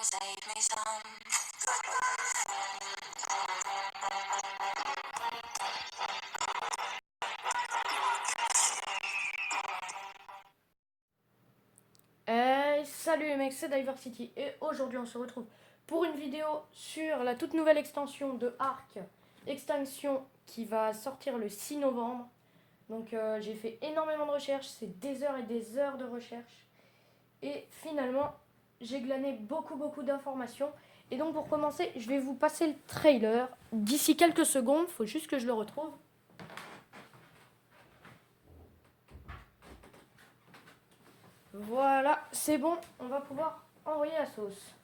save me some. Salut les mecs, c'est Diversity et aujourd'hui on se retrouve pour une vidéo sur la toute nouvelle extension de Ark Extinction qui va sortir le 6 novembre. Donc j'ai fait énormément de recherches, c'est des heures et des heures de recherche et finalement j'ai glané beaucoup d'informations. Et donc pour commencer, je vais vous passer le trailer d'ici quelques secondes, faut juste que je le retrouve. Voilà, c'est bon, on va pouvoir envoyer la sauce.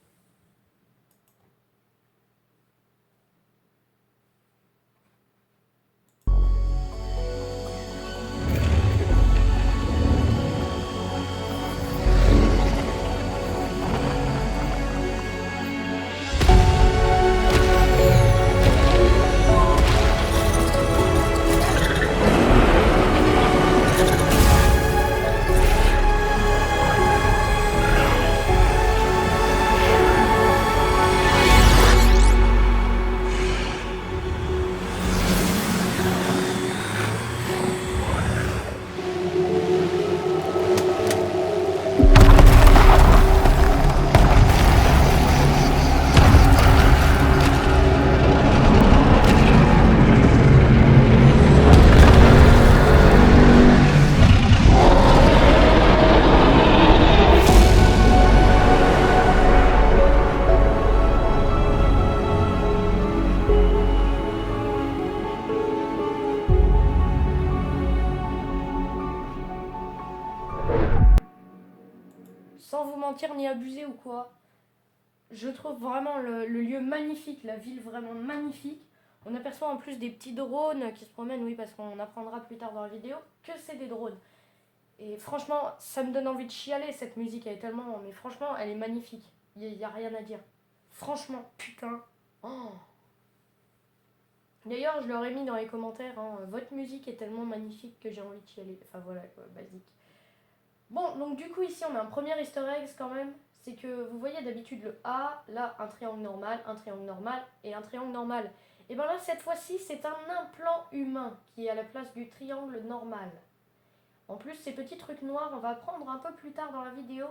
Sans vous mentir ni abuser ou quoi, je trouve vraiment le lieu magnifique, la ville vraiment magnifique. On aperçoit en plus des petits drones qui se promènent, oui, parce qu'on apprendra plus tard dans la vidéo que c'est des drones. Et franchement, ça me donne envie de chialer, cette musique, elle est tellement... Mais franchement, elle est magnifique. Il n'y a rien à dire. Franchement, putain. Oh. D'ailleurs, je leur ai mis dans les commentaires, hein, votre musique est tellement magnifique que j'ai envie de chialer. Enfin voilà, quoi, basique. Bon, donc du coup, ici, on a un premier easter egg quand même. C'est que vous voyez d'habitude le A, là, un triangle normal et un triangle normal. Et bien là, cette fois-ci, c'est un implant humain qui est à la place du triangle normal. En plus, ces petits trucs noirs, on va apprendre un peu plus tard dans la vidéo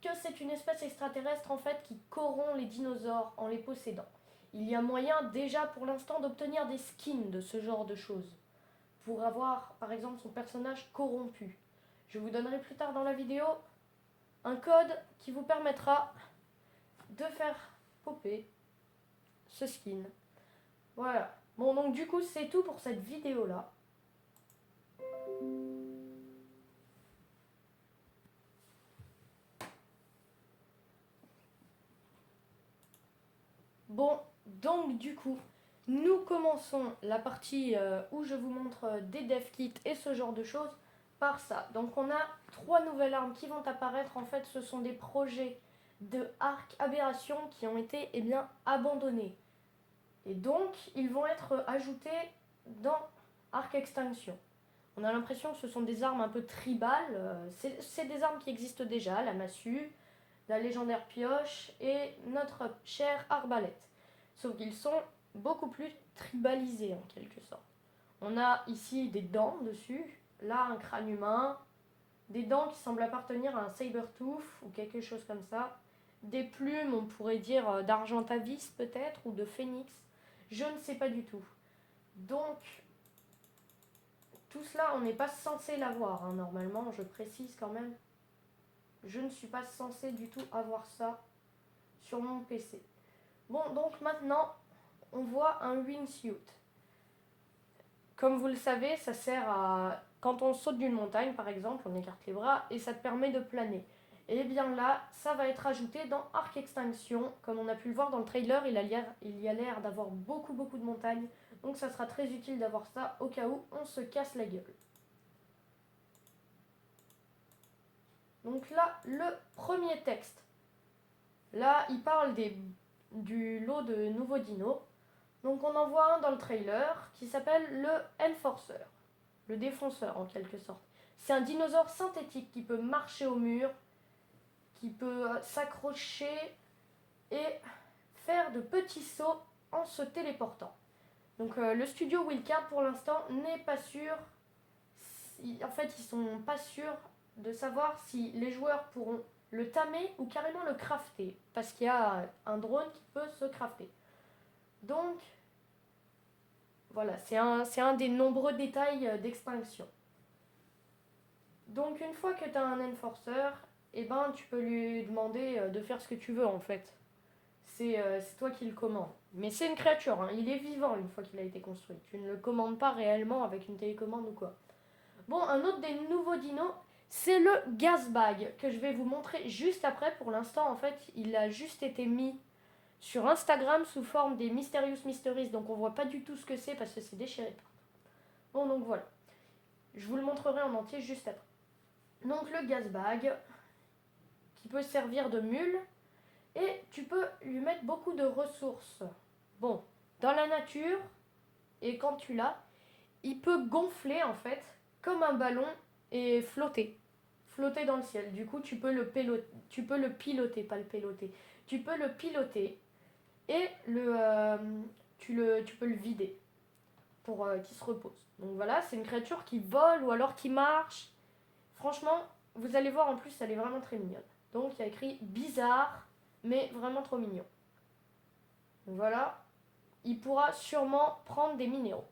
que c'est une espèce extraterrestre en fait qui corrompt les dinosaures en les possédant. Il y a moyen déjà pour l'instant d'obtenir des skins de ce genre de choses. Pour avoir par exemple son personnage corrompu. Je vous donnerai plus tard dans la vidéo un code qui vous permettra de faire popper ce skin. Voilà. Bon, donc du coup, c'est tout pour cette vidéo-là. Bon, donc du coup, nous commençons la partie où je vous montre des dev kits et ce genre de choses par ça. Donc on a 3 nouvelles armes qui vont apparaître. En fait, ce sont des projets de Ark Aberration qui ont été abandonnés. Et donc, ils vont être ajoutés dans Ark Extinction. On a l'impression que ce sont des armes un peu tribales. C'est des armes qui existent déjà, la massue, la légendaire pioche et notre chère arbalète. Sauf qu'ils sont beaucoup plus tribalisés en quelque sorte. On a ici des dents dessus, là un crâne humain, des dents qui semblent appartenir à un saber-tooth ou quelque chose comme ça, des plumes, on pourrait dire d'argentavis peut-être, ou de phénix, je ne sais pas du tout. Donc, tout cela, on n'est pas censé l'avoir, hein, normalement, je précise quand même. Je ne suis pas censé du tout avoir ça sur mon PC. Bon, donc maintenant, on voit un wingsuit. Comme vous le savez, ça sert à... Quand on saute d'une montagne, par exemple, on écarte les bras et ça te permet de planer. Et bien là, ça va être ajouté dans Ark Extinction. Comme on a pu le voir dans le trailer, il y a l'air d'avoir beaucoup de montagnes. Donc ça sera très utile d'avoir ça au cas où on se casse la gueule. Donc là, le premier texte. Là, il parle du lot de nouveaux dinos. Donc on en voit un dans le trailer qui s'appelle le Enforcer, le défonceur en quelque sorte. C'est un dinosaure synthétique qui peut marcher au mur, qui peut s'accrocher et faire de petits sauts en se téléportant. Donc le studio Wildcard pour l'instant n'est pas sûr, en fait ils sont pas sûrs de savoir si les joueurs pourront le tamer ou carrément le crafter, parce qu'il y a un drone qui peut se crafter. Donc voilà, c'est un des nombreux détails d'extinction. Donc une fois que tu as un enforcer, eh ben, tu peux lui demander de faire ce que tu veux en fait. C'est toi qui le commandes. Mais c'est une créature, hein. Il est vivant une fois qu'il a été construit. Tu ne le commandes pas réellement avec une télécommande ou quoi. Bon, un autre des nouveaux dinos, c'est le Gazbag, que je vais vous montrer juste après. Pour l'instant, en fait, il a juste été mis sur Instagram sous forme des Mysterious Mysteries. Donc on voit pas du tout ce que c'est parce que c'est déchiré. Bon, donc voilà. Je vous le montrerai en entier juste après. Donc le Gazbag, qui peut servir de mule. Et tu peux lui mettre beaucoup de ressources. Bon, dans la nature, et quand tu l'as, il peut gonfler en fait comme un ballon et flotter. Flotter dans le ciel. Du coup, tu peux le piloter, pas le péloter. Tu peux le piloter et tu peux le vider pour qu'il se repose. Donc voilà, c'est une créature qui vole ou alors qui marche. Franchement, vous allez voir en plus, elle est vraiment très mignonne. Donc il y a écrit bizarre, mais vraiment trop mignon. Donc voilà, il pourra sûrement prendre des minéraux.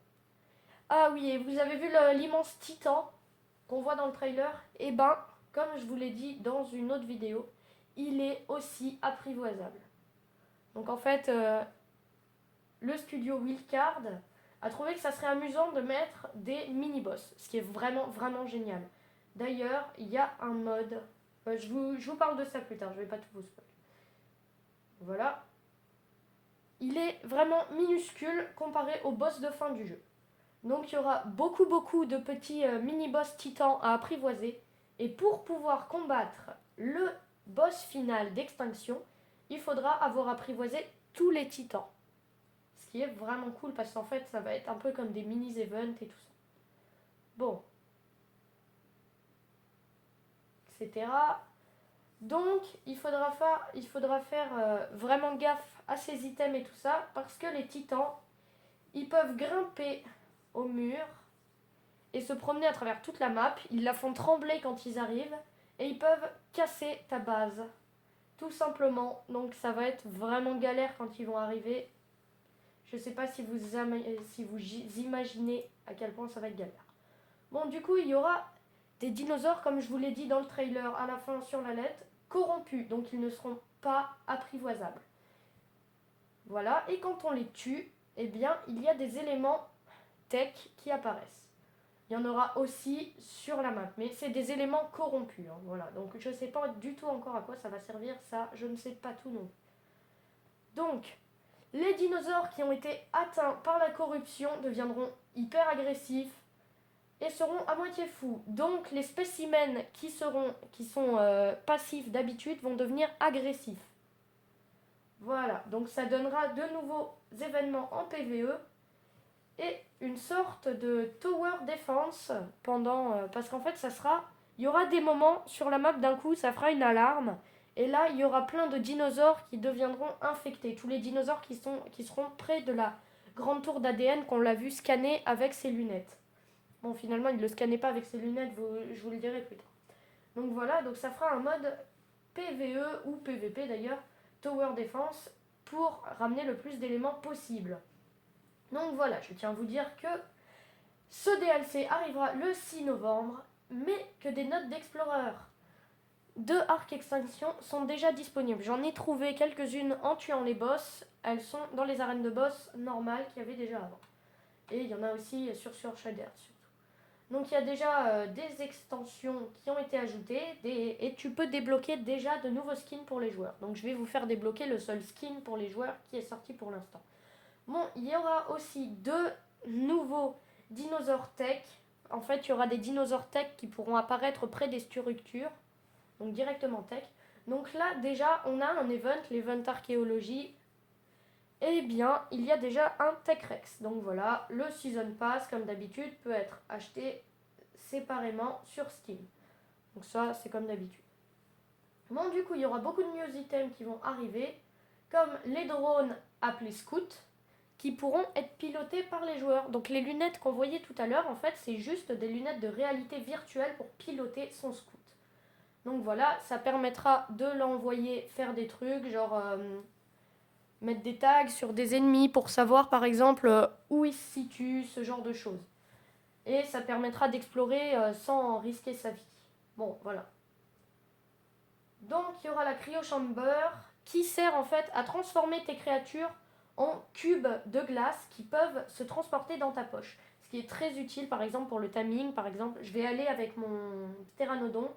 Ah oui, et vous avez vu l'immense titan qu'on voit dans le trailer? Eh ben, comme je vous l'ai dit dans une autre vidéo, il est aussi apprivoisable. Donc en fait, le studio Wildcard a trouvé que ça serait amusant de mettre des mini-boss, ce qui est vraiment, vraiment génial. D'ailleurs, il y a un mode, je vous parle de ça plus tard, je vais pas tout vous spoiler. Voilà. Il est vraiment minuscule comparé au boss de fin du jeu. Donc il y aura beaucoup de petits mini-boss titans à apprivoiser. Et pour pouvoir combattre le boss final d'extinction, il faudra avoir apprivoisé tous les titans. Ce qui est vraiment cool parce qu'en fait ça va être un peu comme des mini-events et tout ça. Bon. Etc. Donc il faudra faire vraiment gaffe à ces items et tout ça parce que les titans, ils peuvent grimper au mur et se promener à travers toute la map. Ils la font trembler quand ils arrivent et ils peuvent casser ta base. Tout simplement. Donc ça va être vraiment galère quand ils vont arriver. Je sais pas si vous imaginez à quel point ça va être galère. Bon, du coup, il y aura des dinosaures, comme je vous l'ai dit dans le trailer à la fin sur la lettre, corrompus. Donc ils ne seront pas apprivoisables. Voilà. Et quand on les tue, eh bien, il y a des éléments tech qui apparaissent. Il y en aura aussi sur la map, mais c'est des éléments corrompus. Hein, voilà. Donc je ne sais pas du tout encore à quoi ça va servir, ça, je ne sais pas tout non. Donc, les dinosaures qui ont été atteints par la corruption deviendront hyper agressifs et seront à moitié fous. Donc les spécimens qui sont passifs d'habitude vont devenir agressifs. Voilà, donc ça donnera de nouveaux événements en PvE et une sorte de tower defense parce qu'en fait il y aura des moments sur la map d'un coup ça fera une alarme et là il y aura plein de dinosaures qui deviendront infectés, tous les dinosaures qui seront près de la grande tour d'ADN qu'on l'a vu scanner avec ses lunettes. Bon, finalement il ne le scannait pas avec ses lunettes, je vous le dirai plus tard. Donc voilà, donc ça fera un mode PvE ou PvP d'ailleurs, tower defense, pour ramener le plus d'éléments possible. Donc voilà, je tiens à vous dire que ce DLC arrivera le 6 novembre, mais que des notes d'Explorer de Arc Extinction sont déjà disponibles. J'en ai trouvé quelques-unes en tuant les boss. Elles sont dans les arènes de boss normales qu'il y avait déjà avant. Et il y en a aussi sur Shader surtout. Donc il y a déjà des extensions qui ont été ajoutées et tu peux débloquer déjà de nouveaux skins pour les joueurs. Donc je vais vous faire débloquer le seul skin pour les joueurs qui est sorti pour l'instant. Bon, il y aura aussi 2 nouveaux dinosaures tech. En fait, il y aura des dinosaures tech qui pourront apparaître près des structures. Donc directement tech. Donc là, déjà, on a un event, l'event archéologie. Eh bien, il y a déjà un Tech Rex. Donc voilà, le Season Pass, comme d'habitude, peut être acheté séparément sur Steam. Donc ça, c'est comme d'habitude. Bon, du coup, il y aura beaucoup de news items qui vont arriver. comme les drones appelés scouts, qui pourront être pilotés par les joueurs. Donc les lunettes qu'on voyait tout à l'heure, en fait, c'est juste des lunettes de réalité virtuelle pour piloter son scout. Donc voilà, ça permettra de l'envoyer faire des trucs, genre mettre des tags sur des ennemis pour savoir par exemple où ils se situent, ce genre de choses. Et ça permettra d'explorer sans risquer sa vie. Bon, voilà. Donc il y aura la Cryo Chamber qui sert en fait à transformer tes créatures en cubes de glace qui peuvent se transporter dans ta poche. Ce qui est très utile par exemple pour le timing. Par exemple, je vais aller avec mon pteranodon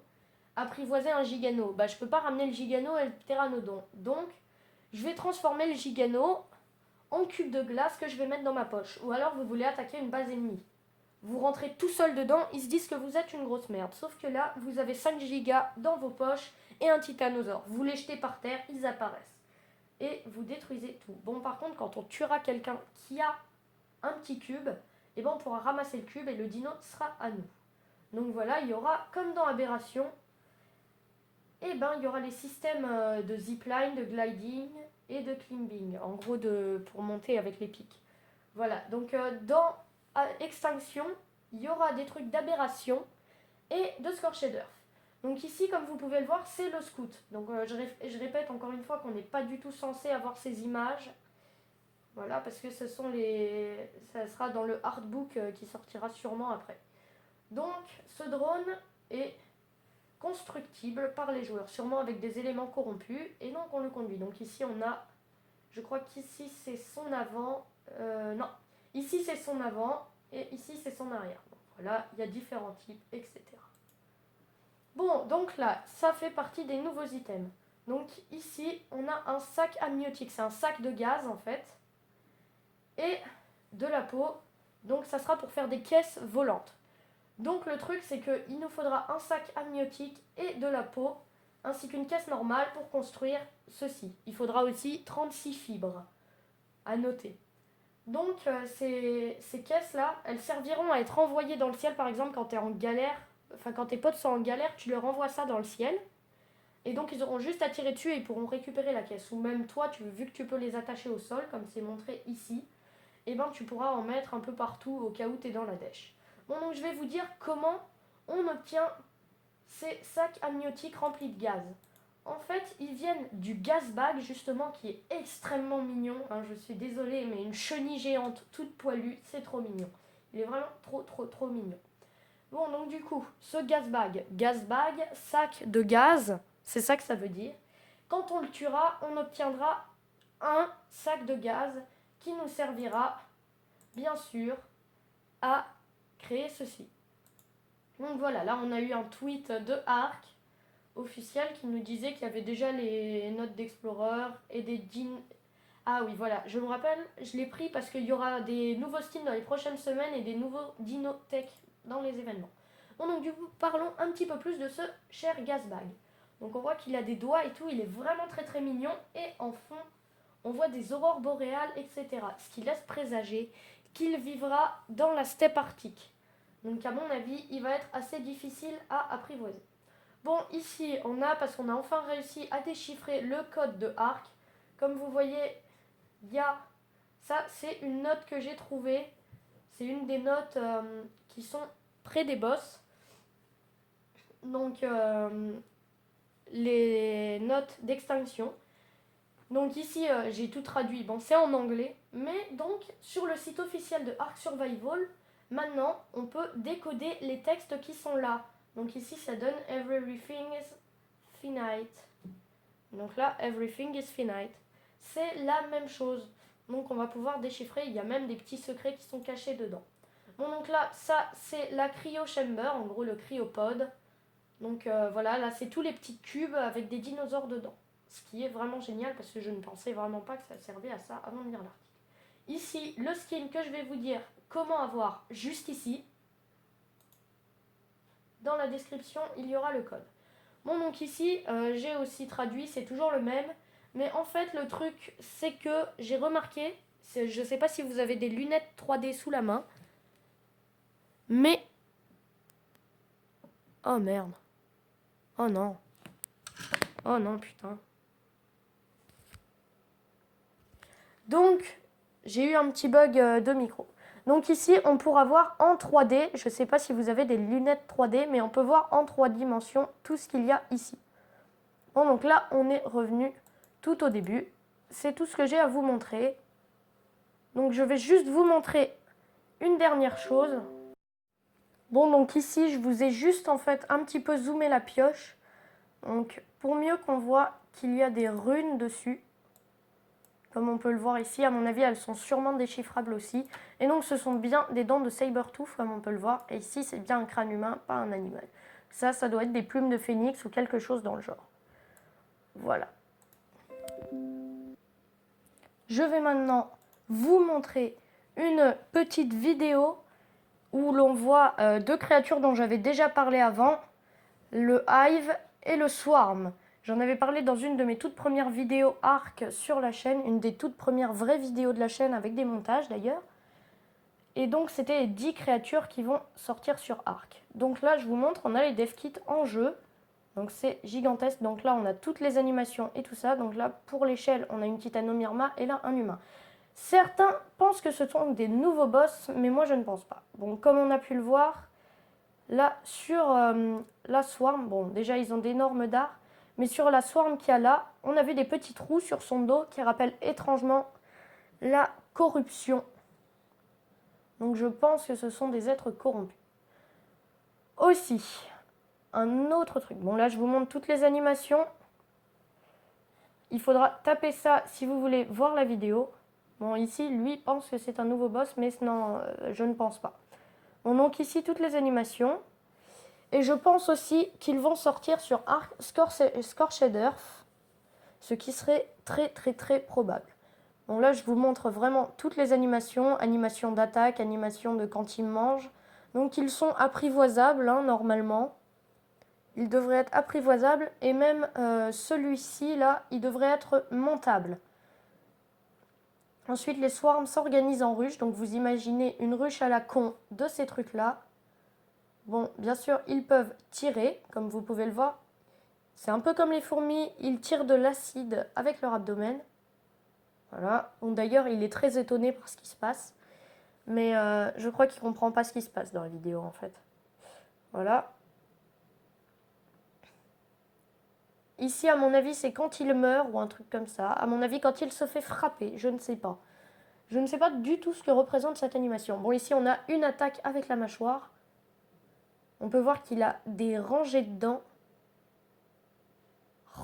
apprivoiser un gigano. Je peux pas ramener le gigano et le pteranodon. Donc je vais transformer le gigano en cube de glace que je vais mettre dans ma poche. Ou alors vous voulez attaquer une base ennemie. Vous rentrez tout seul dedans, ils se disent que vous êtes une grosse merde. Sauf que là, vous avez 5 gigas dans vos poches et un titanosaure. Vous les jetez par terre, ils apparaissent. Et vous détruisez tout. Bon, par contre, quand on tuera quelqu'un qui a un petit cube, on pourra ramasser le cube et le dino sera à nous. Donc voilà, il y aura, comme dans Aberration, il y aura les systèmes de zipline, de gliding et de climbing. En gros, pour monter avec les pics. Voilà, donc dans Extinction, il y aura des trucs d'aberration et de Scorched Earth. Donc ici, comme vous pouvez le voir, c'est le scout. Donc je répète encore une fois qu'on n'est pas du tout censé avoir ces images. Voilà, parce que ça sera dans le artbook qui sortira sûrement après. Donc ce drone est constructible par les joueurs, sûrement avec des éléments corrompus, et donc on le conduit. Donc ici on a, je crois qu'ici c'est son avant, non, ici c'est son avant, et ici c'est son arrière. Donc voilà, il y a différents types, etc. Bon, donc là, ça fait partie des nouveaux items. Donc ici, on a un sac amniotique, c'est un sac de gaz en fait, et de la peau, donc ça sera pour faire des caisses volantes. Donc le truc, c'est qu'il nous faudra un sac amniotique et de la peau, ainsi qu'une caisse normale pour construire ceci. Il faudra aussi 36 fibres, à noter. Donc ces caisses-là, elles serviront à être envoyées dans le ciel, par exemple, quand tu es en galère, enfin quand tes potes sont en galère, tu leur envoies ça dans le ciel. Et donc ils auront juste à tirer dessus et ils pourront récupérer la caisse. Ou même toi, vu que tu peux les attacher au sol, comme c'est montré ici, tu pourras en mettre un peu partout au cas où tu es dans la dèche. Bon, donc je vais vous dire comment on obtient ces sacs amniotiques remplis de gaz. En fait, ils viennent du gaz bag, justement, qui est extrêmement mignon. Je suis désolée, mais une chenille géante, toute poilue, c'est trop mignon. Il est vraiment trop mignon. Bon, donc du coup, ce gaz bag, sac de gaz, c'est ça que ça veut dire. Quand on le tuera, on obtiendra un sac de gaz qui nous servira, bien sûr, à créer ceci. Donc voilà, là on a eu un tweet de Ark officiel qui nous disait qu'il y avait déjà les notes d'Explorer et des Ah oui, voilà, je me rappelle, je l'ai pris parce qu'il y aura des nouveaux skins dans les prochaines semaines et des nouveaux Dinotech dans les événements. Bon, donc du coup, parlons un petit peu plus de ce cher Gazbag. Donc on voit qu'il a des doigts et tout, il est vraiment très mignon. Et en fond, on voit des aurores boréales, etc. Ce qui laisse présager qu'il vivra dans la steppe arctique. Donc à mon avis, il va être assez difficile à apprivoiser. Bon, ici, parce qu'on a enfin réussi à déchiffrer le code de Ark. Comme vous voyez, il y a... Ça, c'est une note que j'ai trouvée. C'est une des notes qui sont près des boss. Donc, les notes d'extinction. Donc ici, j'ai tout traduit. Bon, c'est en anglais. Mais donc, sur le site officiel de Ark Survival, maintenant, on peut décoder les textes qui sont là. Donc ici, ça donne Everything is finite. Donc là, Everything is finite. C'est la même chose. Donc on va pouvoir déchiffrer. Il y a même des petits secrets qui sont cachés dedans. Bon, donc là, ça, c'est la Cryo Chamber. En gros, le cryopode. Donc voilà, là, c'est tous les petits cubes avec des dinosaures dedans. Ce qui est vraiment génial parce que je ne pensais vraiment pas que ça servait à ça avant de lire l'article. Ici, le skin que je vais vous dire comment avoir juste ici. Dans la description, il y aura le code. Bon, donc ici, j'ai aussi traduit, c'est toujours le même. Mais en fait, le truc, c'est que j'ai remarqué, je ne sais pas si vous avez des lunettes 3D sous la main, mais... Oh merde. Oh non. Oh non, putain. Donc, j'ai eu un petit bug de micro. Donc ici, on pourra voir en 3D, je ne sais pas si vous avez des lunettes 3D, mais on peut voir en 3 dimensions tout ce qu'il y a ici. Bon, donc là, on est revenu tout au début. C'est tout ce que j'ai à vous montrer. Donc je vais juste vous montrer une dernière chose. Bon, donc ici, je vous ai juste en fait un petit peu zoomé la pioche. Donc pour mieux qu'on voit qu'il y a des runes dessus. Comme on peut le voir ici, à mon avis, elles sont sûrement déchiffrables aussi. Et donc ce sont bien des dents de Sabertooth, comme on peut le voir. Et ici, c'est bien un crâne humain, pas un animal. Ça doit être des plumes de phénix ou quelque chose dans le genre. Voilà. Je vais maintenant vous montrer une petite vidéo où l'on voit deux créatures dont j'avais déjà parlé avant, le Hive et le Swarm. J'en avais parlé dans une de mes toutes premières vidéos Arc sur la chaîne, une des toutes premières vraies vidéos de la chaîne avec des montages d'ailleurs. Et donc c'était les 10 créatures qui vont sortir sur Arc. Donc là je vous montre, on a les dev kits en jeu. Donc c'est gigantesque, donc là on a toutes les animations et tout ça. Donc là pour l'échelle on a une petite Anomirma et là un humain. Certains pensent que ce sont des nouveaux boss, mais moi je ne pense pas. Bon, comme on a pu le voir, là sur la Swarm, bon déjà ils ont d'énormes dards, mais sur la Swarm qu'il y a là, on a vu des petits trous sur son dos qui rappellent étrangement la corruption. Donc je pense que ce sont des êtres corrompus. Aussi, un autre truc. Bon là je vous montre toutes les animations. Il faudra taper ça si vous voulez voir la vidéo. Bon ici lui pense que c'est un nouveau boss, mais non, je ne pense pas. Bon donc ici toutes les animations. Et je pense aussi qu'ils vont sortir sur Arc Scorched Earth, ce qui serait très probable. Bon là je vous montre vraiment toutes les animations, animations d'attaque, animations de quand ils mangent. Donc ils sont apprivoisables hein, normalement. Ils devraient être apprivoisables et même celui-ci là, il devrait être montable. Ensuite les swarms s'organisent en ruches, donc vous imaginez une ruche à la con de ces trucs là. Bon, bien sûr, ils peuvent tirer, comme vous pouvez le voir. C'est un peu comme les fourmis, ils tirent de l'acide avec leur abdomen. Voilà. Bon, d'ailleurs, il est très étonné par ce qui se passe. Mais je crois qu'il ne comprend pas ce qui se passe dans la vidéo, en fait. Voilà. Ici, à mon avis, c'est quand il meurt ou un truc comme ça. À mon avis, quand il se fait frapper, je ne sais pas. Je ne sais pas du tout ce que représente cette animation. Bon, ici, on a une attaque avec la mâchoire. On peut voir qu'il a des rangées de dents.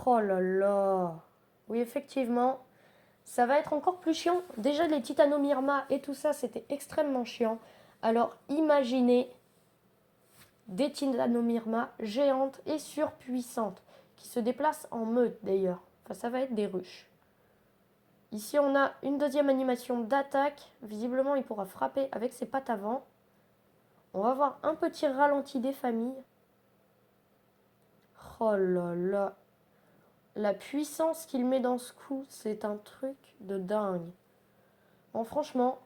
Oh là là. Oui, effectivement, ça va être encore plus chiant. Déjà, les Titanomyrma et tout ça, c'était extrêmement chiant. Alors, imaginez des Titanomyrma géantes et surpuissantes, qui se déplacent en meute d'ailleurs. Enfin, ça va être des ruches. Ici, on a une deuxième animation d'attaque. Visiblement, il pourra frapper avec ses pattes avant. On va voir un petit ralenti des familles. Oh là là. La puissance qu'il met dans ce coup, c'est un truc de dingue. Bon, franchement,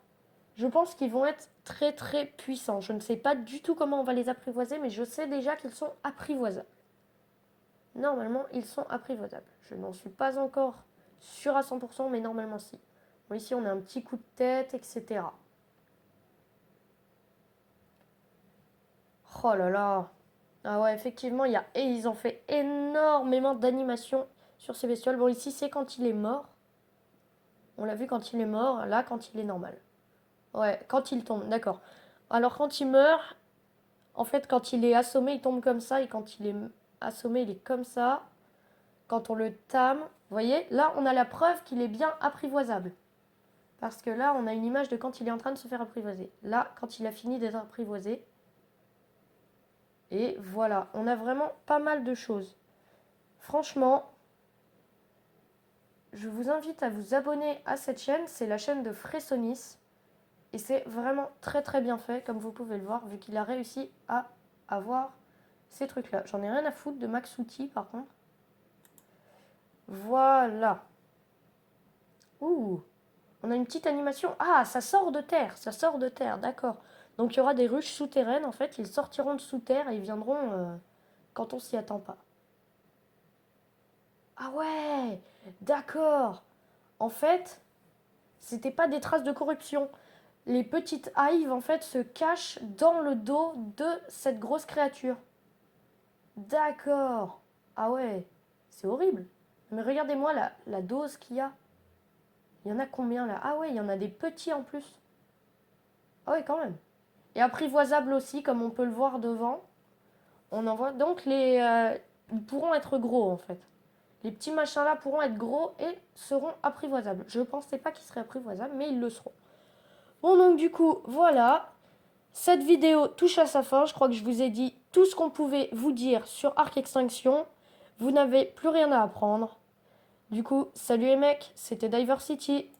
je pense qu'ils vont être très puissants. Je ne sais pas du tout comment on va les apprivoiser, mais je sais déjà qu'ils sont apprivoisables. Normalement, ils sont apprivoisables. Je n'en suis pas encore sûr à 100%, mais normalement si. Bon, ici, on a un petit coup de tête, etc. Oh là là. Ah ouais, effectivement, et ils ont fait énormément d'animations sur ces bestioles. Bon, ici, c'est quand il est mort. On l'a vu quand il est mort, là, quand il est normal. Ouais, quand il tombe, d'accord. Alors, quand il meurt, en fait, quand il est assommé, il tombe comme ça. Et quand il est assommé, il est comme ça. Quand on le tame, vous voyez, là, on a la preuve qu'il est bien apprivoisable. Parce que là, on a une image de quand il est en train de se faire apprivoiser. Là, quand il a fini d'être apprivoisé. Et voilà, on a vraiment pas mal de choses. Franchement, je vous invite à vous abonner à cette chaîne. C'est la chaîne de Fressonis. Et c'est vraiment très bien fait, comme vous pouvez le voir, vu qu'il a réussi à avoir ces trucs-là. J'en ai rien à foutre de Maxouti, par contre. Voilà. Ouh, on a une petite animation. Ah, ça sort de terre, d'accord. Donc il y aura des ruches souterraines, en fait. Ils sortiront de sous terre et ils viendront quand on s'y attend pas. Ah ouais, d'accord. En fait, C'était pas des traces de corruption. Les petites hives, en fait, se cachent dans le dos de cette grosse créature. D'accord. Ah ouais, c'est horrible. Mais regardez-moi la dose qu'il y a. Il y en a combien là? Ah ouais, il y en a des petits en plus. Ah ouais, quand même. Et apprivoisable aussi, comme on peut le voir devant. On en voit. Donc ils pourront être gros en fait. Les petits machins là pourront être gros et seront apprivoisables. Je ne pensais pas qu'ils seraient apprivoisables, mais ils le seront. Bon, donc du coup, voilà. Cette vidéo touche à sa fin. Je crois que je vous ai dit tout ce qu'on pouvait vous dire sur Arc Extinction. Vous n'avez plus rien à apprendre. Du coup, salut les mecs, c'était Diversity.